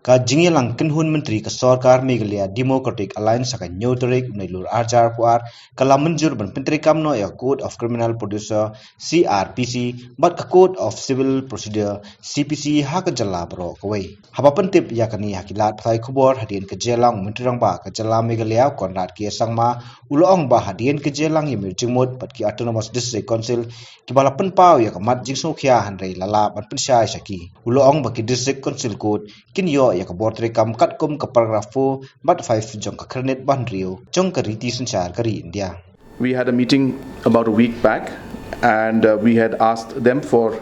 ka jingyalang kenhun menteri ke sorkar Meghalaya Democratic Alliance ka nyotorek nailur Atiar kuar kala menjur ban pyntrei kamno ya Code of Criminal Procedure CRPC bat ka Code of Civil Procedure CPC ha ka jylla bro kawai haba pentip ya kani hakilat phai khobor hadien ke jelang menterang ba ka jylla Meghalaya konrat ki sangma ulong ba hadien ke jelang yemir jingmot pat ki autonomous district council ki bala penpau ya ka mat jingso khia hanrei lala ban pensai saki ulong ba ki district council code Kyrwoh ya ka bortre kam kat kum ka paragraph 4 bat 5 jong ka kernet ban rio jong ka riti sanchar kari India. We had a meeting about a week back and we had asked them for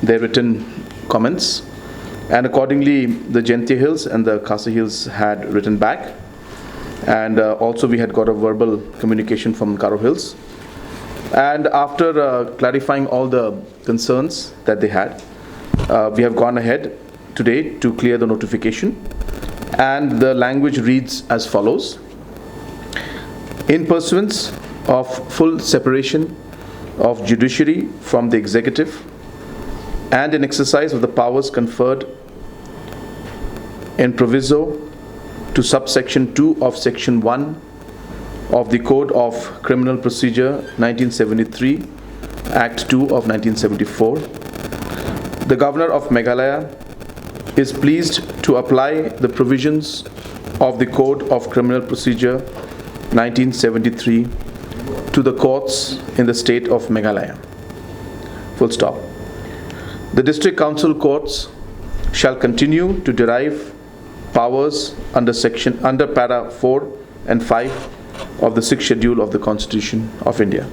their written comments, and accordingly the Jylla Hills and the Khasi Hills had written back, and also we had got a verbal communication from Kyrwoh Hills, and after clarifying all the concerns that they had, we have gone ahead today to clear the notification, and the language reads as follows: in pursuance of full separation of judiciary from the executive and in exercise of the powers conferred in proviso to subsection 2 of section 1 of the Code of Criminal Procedure 1973, Act 2 of 1974, the Governor of Meghalaya is pleased to apply the provisions of the Code of Criminal Procedure 1973 to the courts in the state of Meghalaya. Full stop. The District Council courts shall continue to derive powers under para 4 and 5 of the 6th schedule of the Constitution of India.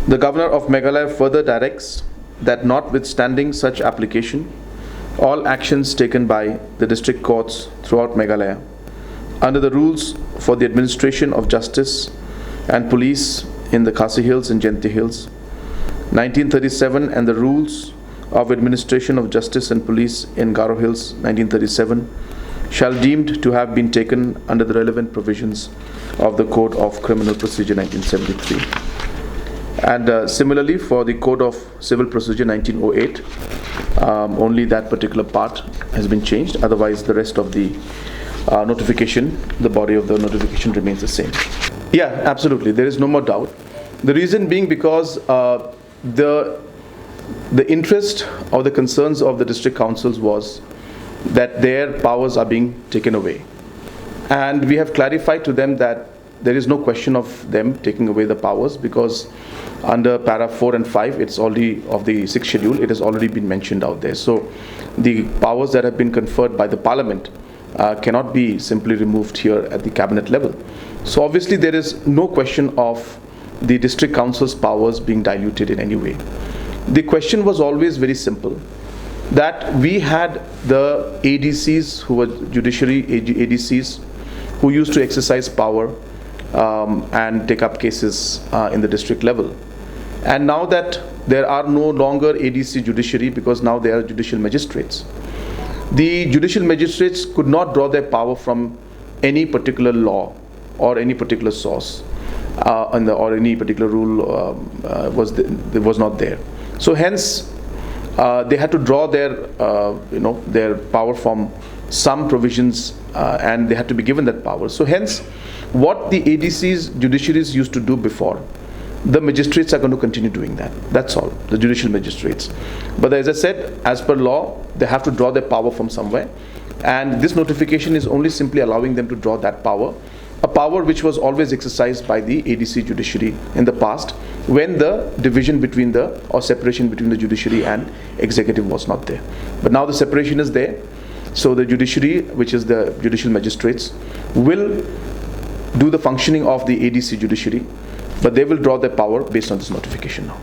The Governor of Meghalaya further directs that notwithstanding such application, all actions taken by the district courts throughout Meghalaya under the rules for the administration of justice and police in the Khasi Hills and Jylla Hills 1937 and the rules of administration of justice and police in Kyrwoh Hills 1937 shall deemed to have been taken under the relevant provisions of the Code of Criminal Procedure 1973. And similarly for the Code of Civil Procedure 1908, only that particular part has been changed, otherwise the rest of the notification, the body of the notification remains the same. Yeah, absolutely, there is no more doubt. The reason being because the interest or the concerns of the district councils was that their powers are being taken away, and we have clarified to them that there is no question of them taking away the powers, because under para 4 and 5 it's already of the 6th schedule, it has already been mentioned out there. So the powers that have been conferred by the parliament cannot be simply removed here at the cabinet level. So obviously there is no question of the district council's powers being diluted in any way. The question was always very simple, that we had the ADCs who were judiciary ADCs who used to exercise power and take up cases in the district level. And now that there are no longer ADC judiciary, because now they are judicial magistrates, the judicial magistrates could not draw their power from any particular law or any particular source, or any particular rule was not there. So hence they had to draw their their power from some provisions, and they had to be given that power. So hence what the ADCs judiciaries used to do before, the magistrates are going to continue doing that. That's all, the judicial magistrates. But as I said, as per law, they have to draw their power from somewhere, and this notification is only simply allowing them to draw that power, a power which was always exercised by the ADC judiciary in the past, when the division between or separation between the judiciary and executive was not there. But now the separation is there, so the judiciary, which is the judicial magistrates, will do the functioning of the ADC judiciary, but they will draw their power based on this notification now.